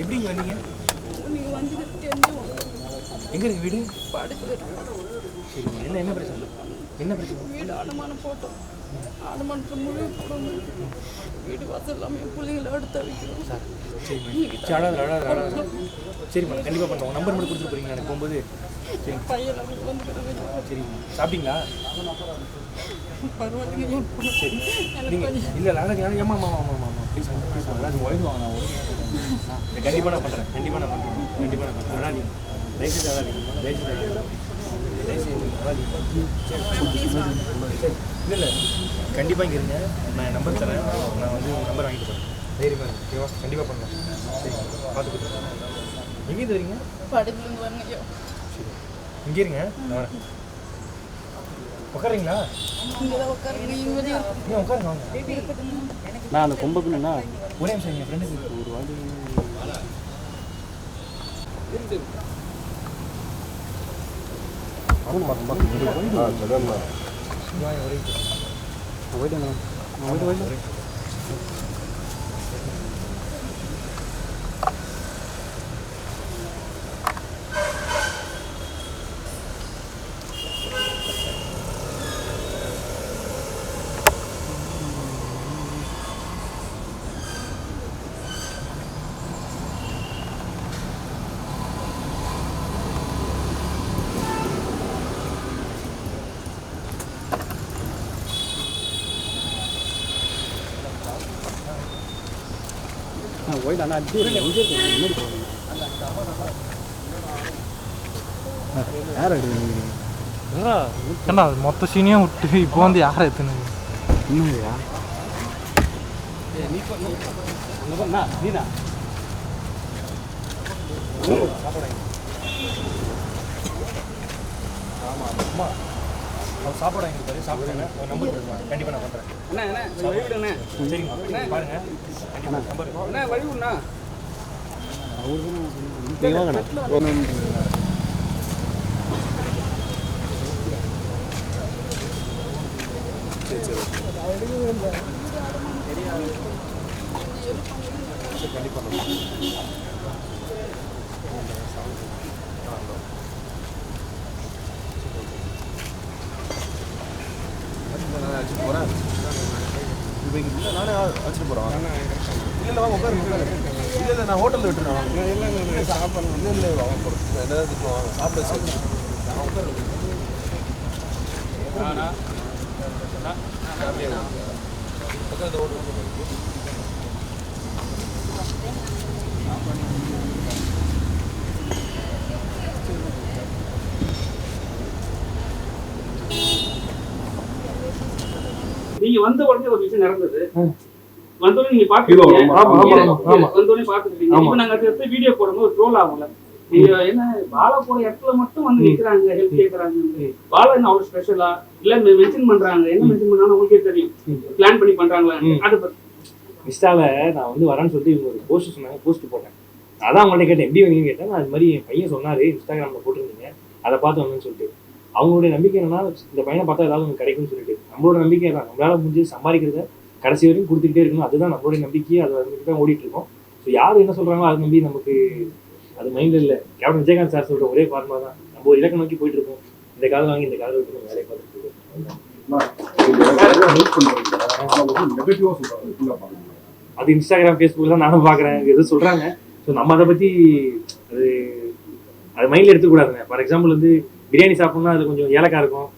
எப்படிங்க வந்தீங்க? எங்க இருக்கு வீடு? சரிங்க. என்ன பிரச்சனை? என்ன பிரச்சனை? வீடு அனுமானம் போட்டோம். அனுமானத்தில் முடிவு போடணும். வீடு வாசல் எல்லாமே பிள்ளைங்களை எடுத்து வைக்கிறோம் சார். சரிம்மா. சரிம்மா, கண்டிப்பாக பண்ணுறோம். உங்கள் நம்பர் மட்டும் கொடுத்துட்டு போகிறீங்களா எனக்கு போகும்போது? சரி பையன் வந்துக்கிறேன். சரிம்மா. சாப்பிட்டீங்களா? பரவாயில்லைங்க. சரி நீங்கள் இல்லை ஏமா ப்ளீஸ் அதாவது ஒழுங்கு வாங்க. நான் ஒழுங்கு கண்டிப்பாக நான் பண்ணுறேன். கண்டிப்பாக நான் பண்ணுறேன். அழாதீங்க. தயவுசெய்து அழாதீங்க. இல்லை கண்டிப்பாக இங்கே இருங்க. நான் நம்பர் தரேன். நான் வந்து நம்பர் வாங்கிட்டு போகிறேன். தைரியமாக இருக்கு. ஓகேவா? கண்டிப்பாக பண்ணலாம். சரி பார்த்துக்கிட்டு எங்கேருந்து வரீங்க? படுப்புலேருந்து வரணும். சரி இங்கே இருங்க, நான் வரேன். உட்காருங்களா? இங்கே தான் உட்காருங்க. நீங்கள் உட்காருங்க வாங்க. நான் அந்த கொம்பக்குன்னா ஒரே நிமிஷம் எங்கள் ஃப்ரெண்டுக்கு ஒரு வாட்டி போயிட்டு ஏன்னா மொத்த சீனியும் விட்டு இப்போ வந்து யாரை எத்துனது இன்னும்யா நீனா அவர் சாப்பாடு வாங்கி கொடுத்தாரு. சாப்பிடுங்க. ஒரு நம்பர் கொடுங்க. கண்டிப்பாக நான் பண்ணுறேன். சரிங்க பாருங்க. நம்பர் வழிவிடுண்ணா நானே அழைச்சிட்டு போகிறேன். இல்லை வாங்க உட்காரு. இல்லை நான் ஹோட்டலில் விட்டுறேன். இல்லை சாப்பிட்றேன். இல்லை வாங்க போகிறேன். என்ன திட்டுவாங்க சாப்பிட சரி உட்காரு. உட்காந்து ஹோட்டல் நீங்க வந்த உடனே ஒரு விஷயம் நடந்தது. வந்தோடனே நீங்க பாத்துருக்கீங்க. வந்தோடனே பாத்துருக்கீங்க. இப்ப நாங்க அடுத்த வீடியோ போடும்போது ட்ரோல் ஆகும்ல. நீங்க என்ன பாலா போற இடத்துல மட்டும் வந்து நிக்கிறாங்க, ஹெல்ப் கேக்குறாங்க. பாலா என்ன அவ்வளவு ஸ்பெஷலா இல்ல மென்ஷன் பண்றாங்க. என்ன மென்ஷன் பண்ணாலும் உங்களுக்கே தெரியும். பிளான் பண்ணி பண்றாங்களா? அதை பத்தி இன்ஸ்டால நான் வந்து வரேன்னு சொல்லிட்டு இவங்க ஒரு போஸ்ட் சொன்னாங்க. போஸ்ட் போட்டேன். அதான் அவங்கள்ட்ட கேட்டேன், எப்படி வந்தீங்கன்னு கேட்டேன். நான் அது மாதிரி என் பையன் சொன்னாரு, இன்ஸ்டாகிராம்ல போட்டிருந்தீங்க, அதை பார்த்து வந்தேன்னு சொல்லிட்டு. அவங்களுடைய நம்பிக்கை என்னன்னா, இந்த பையனை பார்த்தா ஏதாவது உங்களுக்கு கிடைக்கும்னு சொல்லிட்டு. நம்மளோட நம்பிக்கை தான், நம்மளால முடிஞ்சு சம்பாதிக்கிறத கடைசி வரைக்கும் கொடுத்துக்கிட்டே இருக்கணும். அதுதான் நம்மளுடைய நம்பிக்கையை, அதை வந்துட்டு தான் ஓடிட்டு இருக்கோம். ஸோ யார் என்ன சொல்றாங்களோ அதை நம்பி நமக்கு அது மைண்ட்ல இல்லை. கேப்டன் விஜயகாந்த் சார் சொல்ற ஒரே ஃபார்மா தான், நம்ம ஒரு இலக்கை நோக்கி போயிட்டு இருக்கோம். இந்த காலம் வாங்கி இந்த காலம் விட்டு நம்ம வேலையை பார்த்துட்டு இருக்கோம். அது இன்ஸ்டாகிராம் ஃபேஸ்புக்கில் தான் நானும் பார்க்குறேன், எதுவும் சொல்கிறாங்க. ஸோ நம்ம அதை பற்றி அது மைண்டில் எடுத்துக்கூடாதுங்க. ஃபார் எக்ஸாம்பிள் வந்து பிரியாணி சாப்பிட்ணும்னா அது கொஞ்சம் ஏலக்காய் இருக்கும்,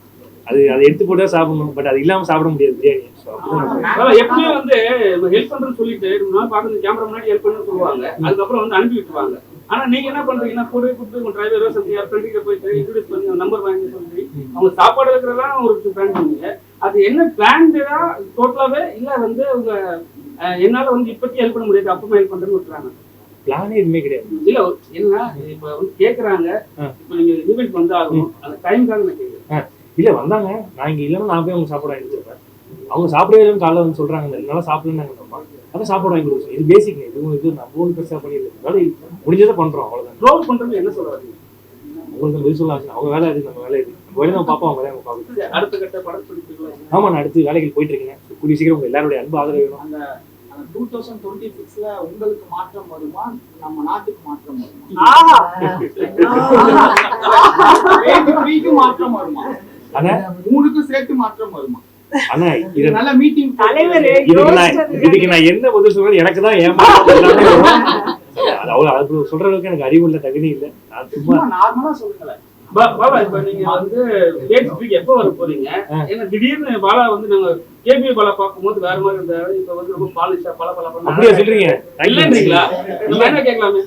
அதை எடுத்து போட்டு சாப்பிடணும். பட் அது இல்லாமல் சாப்பிட முடியாது பிரியாணி. ஸோ அப்படிதான் எப்பவுமே வந்து ஹெல்ப் பண்றேன்னு சொல்லிட்டு நான் பார்த்து கேமரா முன்னாடி ஹெல்ப் பண்ணு சொல்லுவாங்க, அதுக்கப்புறம் வந்து அனுப்பி விட்டுருவாங்க. ஆனா நீங்க என்ன பண்றீங்கன்னா கூட கூப்பிட்டு உங்க டிரைவரோ சம்திங் யார் ஃப்ரெண்ட்கிட்ட போயிட்டு இன்ட்ரோடியூஸ் பண்ணி நம்பர் வாங்கி சொல்லி அவங்க சாப்பாடு இருக்கிறதெல்லாம் ஒரு பிளான் பண்ணுவீங்க. அது என்ன பிளான்டா டோட்டலாவே இல்ல வந்து உங்க என்னால வந்து இப்பத்தி ஹெல்ப் பண்ண முடியாது அப்பமா ஹெல்ப் பண்றேன்னு விட்டுறாங்க? பிளானே எதுவுமே கிடையாது. இல்ல என்ன இப்ப வந்து கேக்குறாங்க, இப்ப நீங்க ஈவென்ட் வந்து ஆகும் அந்த டைம்காக நான் கேட்குறேன். இல்ல வந்தாங்க, நான் இங்க இல்லைன்னா நான் போய் அவங்க சாப்பாடு வாங்கி கொடுத்துருப்பேன். அவங்க சாப்பிடவே இல்லைன்னு காலைல வந்து சொல்றாங்க, என்னால சாப்பிடலன்னு அதான் சாப்பாடு வாங்கி கொடுப்போம். இது பேசிக். இது நம்ம ஒன்றும் பெருசா பண்ணிடல, முடிஞ்சதை பண்றோம், அவ்வளவுதான். ட்ரோல் பண்றது என்ன சொல்றாங்க? உங்களுக்கு பதில் சொல்ல அவங்க வேலை இது, நம்ம வேலை இது. நம்ம வேலை நம்ம பார்ப்போம், அவங்க வேலை நம்ம பார்க்கணும். அடுத்த கட்ட படப்பிடிப்பு ஆமா, நான் அடுத்து வேலைக்கு போயிட்டு இருக்கேன். கூடிய சீக்கிரம் உங்க எல்லாருடைய அன்பு ஆதரவு வேணும். அந்த 2026ல உங்களுக்கு மாற்றம் வருமா, நம்ம நாட்டுக்கு மாற்றம் வருமா, மாற்றம் வருமா, ஆனா மூணுக்கும் சேர்த்து மாற்றம் வருமா? ஆனா இது நல்ல மீட்டிங் தலைவர். இதுக்கு நான் என்ன பதில் சொல்றது, எனக்கு தான் அது சொல்ற அளவுக்கு எனக்கு அறிவு இல்ல, தகுதி இல்ல. நான் சும்மா நார்மலா சொல்லுங்களேன். பாலா, இப்ப நீங்க வந்து எப்ப வர போறீங்க? ஏன்னா திடீர்னு பாலா வந்து நாங்க கேபி பாலா பார்க்கும்போது வேற மாதிரி இருந்தாரு, இப்ப வந்து ரொம்ப பாலிஷா பல அப்படியே சொல்றீங்க இல்லன்றீங்களா? என்ன கேட்கலாமே?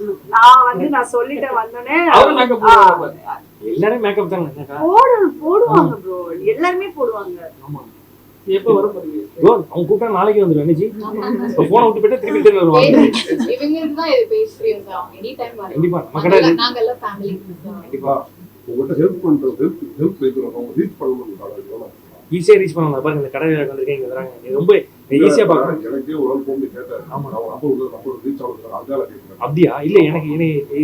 நான் சொல்லிட்டேன் வந்தோடனே அவரும் மேக்கப் போடுவாங்க, எல்லாரும் மேக்கப் தானே போடுவாங்க ப்ரோ, எல்லாருமே போடுவாங்க. ஆமா, எப்ப வர போறீங்க? அவங்க கூப்பிட்டா நாளைக்கு வந்துடும். என்னஜி போனை விட்டு போயிட்டு திருப்பி திரும்ப வருவாங்க. இவங்களுக்கு தான் இது பேஸ் ஃப்ரீஸ் ஆகும், எனி டைம் வரும். கண்டிப்பா நம்ம கடை நாங்க எல்லாம் ஃபேமிலி. கண்டிப்பா உங்கள்கிட்ட ஹெல்ப் பண்றது, ஹெல்ப் வைக்கிறோம், அவங்க ரீச் பண்ணணும். ஈஸியா ரீச் பண்ணலாம். பாருங்க இந்த கடை வந்திருக்கேன், இங்க வராங்க, ரொம்ப ஈஸியா பாக்கலாம். எனக்கே ஒரு ஆள் போன் கேட்டாரு, ஆமா நம்ம ரீச் ஆகுது அதால கேட்கிறேன். அப்படியா? இல்ல எனக்கு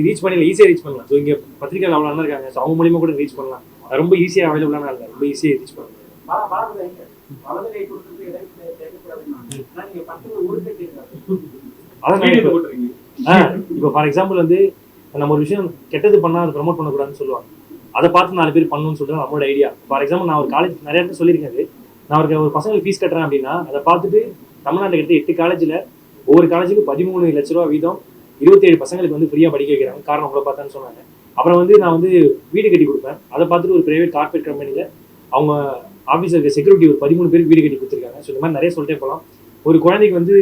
ரீச் பண்ணல, ஈஸியா ரீச் பண்ணலாம். ஸோ இங்க பத்திரிகைகள் அவ்வளோ நல்லா இருக்காங்க, ஸோ அவங்க மூலியமா கூட ரீச் பண்ணலாம். ரொம்ப ஈஸியா அவைலபிளான இல்லை, ரொம்ப ஈஸியா ரீச் பண்ணலாம். இப்போ ஃபார் எக்ஸாம்பிள் வந்து நம்ம ஒரு விஷயம் கெட்டது பண்ணா அதை ப்ரமோட் பண்ணக்கூடாதுன்னு சொல்லுவாங்க. அதை பார்த்து 4 பேர் பண்ணணும்னு சொல்லிட்டு நம்மளோட ஐடியா. ஃபார் எக்ஸாம்பிள் நான் ஒரு காலேஜ் நிறைய இடத்துல சொல்லியிருக்கேன், நான் ஒரு பசங்களுக்கு ஃபீஸ் கட்டுறேன் அப்படின்னா அதை பார்த்துட்டு தமிழ்நாட்டில் கிட்ட 8 காலேஜில் ஒவ்வொரு காலேஜுக்கு 13 லட்ச ரூபா வீதம் 27 பசங்களுக்கு வந்து ஃப்ரீயாக படிக்க வைக்கிறாங்க. காரணம் உங்களை பார்த்தான்னு சொன்னாங்க. அப்புறம் வந்து நான் வந்து வீடு கட்டி கொடுப்பேன். அதை பார்த்துட்டு ஒரு பிரைவேட் கார்பரேட் கம்பெனியில் அவங்க ஆஃபீஸர் செக்யூரிட்டி ஒரு 13 பேருக்கு வீடு கட்டி கொடுத்துருக்காங்க. ஸோ இந்த மாதிரி நிறைய சொல்லிட்டே போகலாம். ஒரு குழந்தைக்கு வந்து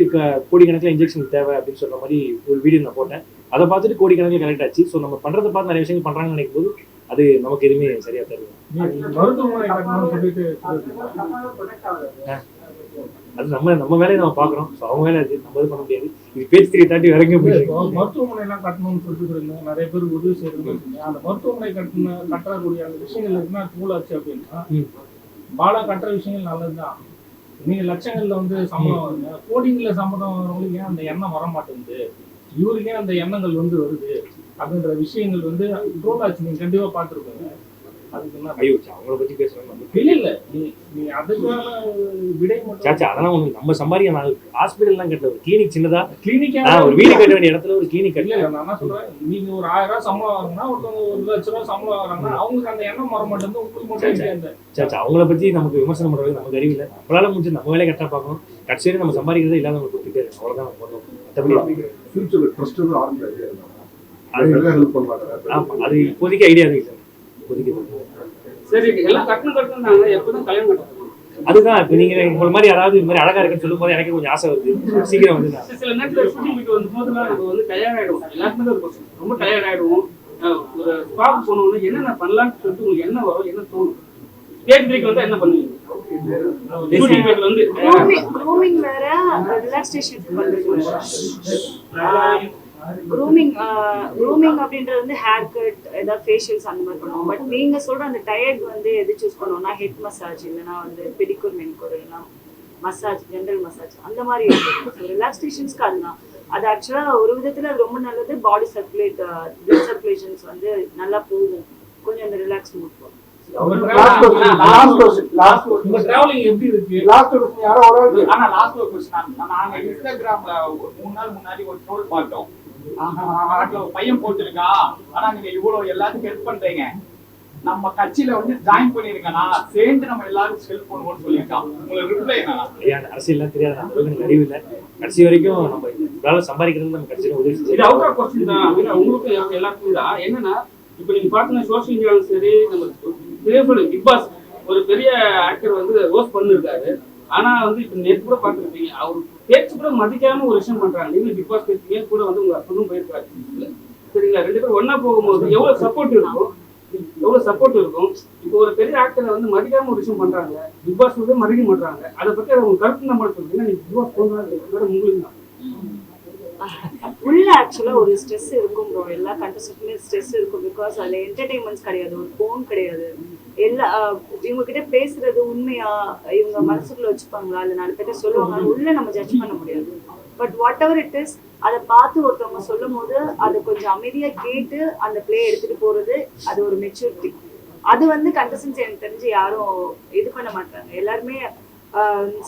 கோடிக்கணக்கில் இன்ஜெக்ஷன் தேவை அப்படின்னு சொல்ற மாதிரி ஒரு வீடியோ நான் போட்டேன். அதை பார்த்துட்டு கோடிக்கணக்கில் கனெக்ட் ஆச்சு. ஸோ நம்ம பண்றதை பார்த்து நிறைய விஷயங்கள் பண்றாங்கன்னு நினைக்கும் போது அது நமக்கு எதுவுமே சரியா தருது. அது நம்ம வேலையை நம்ம பாக்குறோம். ஸோ அவங்க வேலை அது நம்ம பண்ண முடியாது. இது பேச்சு தாண்டி வரங்க போயிருக்கு. மருத்துவமனை எல்லாம் கட்டணும்னு சொல்லிட்டு நிறைய பேர் உதவி செய்யறது. அந்த மருத்துவமனை கட்டக்கூடிய அந்த விஷயங்கள் என்ன தூள் ஆச்சு அப்படின்னா, பாலா கட்டுற விஷயங்கள் நல்லதுதான். நீங்க லட்சங்கள்ல வந்து சம்பளம் வருங்க, கோடிங்கள்ல சம்பளம் வரவங்களுக்கு ஏன் அந்த எண்ணம் வர மாட்டேங்குது, இவருக்கே அந்த எண்ணங்கள் வந்து வருது அப்படின்ற விஷயங்கள் வந்து ட்ரோல் ஆச்சு. நீங்க கண்டிப்பா பார்த்துருக்கோங்க. அதுக்கு என்ன ஐயோ அவங்கள பத்தி பேசுறாங்க இல்ல நீ அதுக்கான விடை மட்டும் சாச்சா. அதெல்லாம் ஒண்ணு நம்ம சம்பாதிக்க. நான் ஹாஸ்பிட்டல்லாம் கட்டல, ஒரு கிளினிக் சின்னதா கிளினிக்கா ஒரு வீடு கட்ட வேண்டிய இடத்துல ஒரு கிளினிக் கட்டல. நான் என்ன சொல்றேன், நீங்க ஒரு 1000 ரூபாய் சம்பளம் வாங்கினா ஒருத்தவங்க 1 லட்ச ரூபாய் சம்பளம் வாங்குறாங்கன்னா அவங்களுக்கு அந்த எண்ணம் வர மாட்டேங்குது. உங்களுக்கு மட்டும் சாச்சா அவங்கள பத்தி நமக்கு விமர்சனம் பண்றது நமக்கு அறிவு இல்லை. நம்மளால முடிஞ்சு நம்ம வேலையை கரெக்டாக பார்க்கணும். கடைசியாக நம்ம சம்பாதிக்கிறதே இல்லாதவங்க கொடுத்துட்டே இருக்கோம். அவ்வளவுதான் நம்ம பண்ணுவோம். மற்றபடி ஃபியூச்சர்ல ட்ரஸ்ட் ஆரம்பிச்ச ஐடியா இல்லை, ஹெல்ப் பண்றாங்க. ஆமா, அது இப்போதைக்கு ஐடியா இல்லை. இப்போதைக்கு சரி, எல்லாம் கட்டணும் எப்பதான் கல்யாணம் கட்டணும்? அதுதான் இப்போ நீங்க உங்களை மாதிரி யாராவது இது மாதிரி அழகா இருக்குன்னு சொல்லும் போது எனக்கு கொஞ்சம் ஆசை வருது. சீக்கிரம் வந்து சில நேரத்தில் ஷூட்டிங் போயிட்டு வந்து போதுலாம் நம்ம வந்து டயர்ட் ஆயிடுவோம். எல்லாருமே தான் இருக்கும், ரொம்ப டயர்ட் ஆயிடுவோம். ஒரு ஸ்பாட் போனோம்னா என்னென்ன பண்ணலாம்னு சொல்லிட்டு உங்களுக்கு என்ன வரும், என்ன தோணும்? ஸ்டேஜ் பிரேக் வந்து என்ன பண்ணுவீங்க? ஷூட்டிங் பிரேக்ல வந்து க்ரூமிங் வேற, ரிலாக்ஸேஷன் பண்றீங்க. க்ரூமிங் அப்படின்றது வந்து ஹேர் கட், ஏதாவது ஃபேஷியல்ஸ் அந்த மாதிரி பண்ணுவோம். பட் நீங்க சொல்ற அந்த டயர்ட் வந்து எது சூஸ் பண்ணுவோம்னா ஹெட் மசாஜ், இல்லைன்னா வந்து பெடிக்கூர் மெனிக்கூர், இல்லைன்னா மசாஜ், ஜென்ரல் மசாஜ் அந்த மாதிரி இருக்கும். ரிலாக்ஸேஷன்ஸ்க்கு அதுதான். அது ஆக்சுவலாக ஒரு விதத்தில் அது ரொம்ப நல்லது. பாடி பிளட் சர்க்குலேஷன்ஸ் வந்து நல்லா போகும், கொஞ்சம் அந்த ரிலாக்ஸ் மூட் போகும். இன்ஸ்டாகிராம்ல 3 நாள் முன்னாடி ஒரு ட்ரோல் பார்த்தோம். பையன் போட்டிருக்கான், ஆனா நீங்க இவ்வளவு எல்லாத்துக்கும் ஹெல்ப் பண்றீங்க, நம்ம கட்சியில வந்து ஜாயின் பண்ணிருக்கா, சேர்ந்து நம்ம எல்லாரும் ஹெல்ப் பண்ணுவோம்னு சொல்லியிருக்கான். உங்களுக்கு ரிப்ளை என்னன்னா? அரசியல் தெரியாது, அறிவு இல்லை. கடைசி வரைக்கும் நம்ம வேலை சம்பாதிக்கிறது நம்ம கடைசி உதவி இது செஞ்சு அவுட் ஆஃப் கொஸ்டின் தான் உங்களுக்கு எல்லாருக்குமே தான். என்னன்னா இப்ப நீங்க பாத்தீங்கன்னா சோசியல் மீடியாவும் சரி, நம்ம பிக் பாஸ் ஒரு பெரிய ஆக்டர் வந்து ரோஸ் பண்ணிருக்காரு. ஆனா வந்து இப்ப நேற்று கூட பாத்துருப்பீங்க, அவர் பேச்சு கூட மதிக்காம ஒரு விஷயம் பண்றாங்க. நீங்க பிக் பாஸ் பேசுறீங்க கூட வந்து உங்க ஹஸ்பண்டும் போயிருக்காரு சரிங்களா, 2 பேரும் ஒன்னா போகும்போது எவ்வளவு சப்போர்ட் இருக்கும், எவ்வளவு சப்போர்ட் இருக்கும். இப்போ ஒரு பெரிய ஆக்டரை வந்து மதிக்காம ஒரு விஷயம் பண்றாங்க, பிக் பாஸ் வந்து மதிக்க மாட்டாங்க. அதை பத்தி அவங்க கருத்து நம்ம சொல்றீங்கன்னா நீங்க பிக் பாஸ் போனாலும் உங்களுக்கு தான் உள்ள ஆக்சுவலா ஒரு ஸ்ட்ரெஸ் இருக்கும் ப்ரோ. எல்லா கண்டஸ்டன்ட்லயும் ஸ்ட்ரெஸ் இருக்கும். பிகாஸ் அதுல என்டர்டைன்மெண்ட்ஸ் கிடையாது, ஒரு போன் கிடையாது. எல்லா இவங்க கிட்ட பேசுறது உண்மையா இவங்க மனசுக்குள்ள வச்சுப்பாங்களா இல்ல 4 பேர்ட்ட சொல்லுவாங்க உள்ள நம்ம ஜட்ஜ் பண்ண முடியாது. But what ever it is, அதை பார்த்து ஒருத்தவங்க சொல்லும் போது அதை கொஞ்சம் அமைதியா கேட்டு அந்த பிளே எடுத்துட்டு போறது, அது ஒரு மெச்சூரிட்டி. அது வந்து கண்டஸ்டன்ஸ் எனக்கு தெரிஞ்சு யாரும் இது பண்ண மாட்டாங்க. எல்லாருமே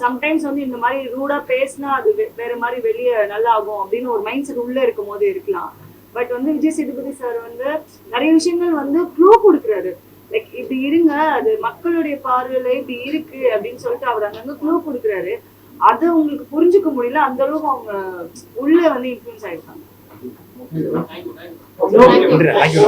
சம்டைம்ஸ் வந்து இந்த மாதிரி ரூடா பேசினா அது வேற மாதிரி வெளியே நல்லா ஆகும் அப்படின்னு ஒரு மைண்ட் செட் உள்ள இருக்கும் போது இருக்கலாம். பட் வந்து விஜய் சேதுபதி சார் வந்து நிறைய விஷயங்கள் வந்து க்ளூ கொடுக்குறாரு. லைக் இப்படி இருங்க, அது மக்களுடைய பார்வையில இப்படி இருக்கு அப்படின்னு சொல்லிட்டு அவர் அங்கங்க க்ளூ கொடுக்குறாரு. அது உங்களுக்கு புரிஞ்சுக்க முடியல, அந்த அளவுக்கு அவங்க உள்ள வந்து இன்ஃப்ளூயன்ஸ் ஆயிருக்காங்க. தேங்க்யூ.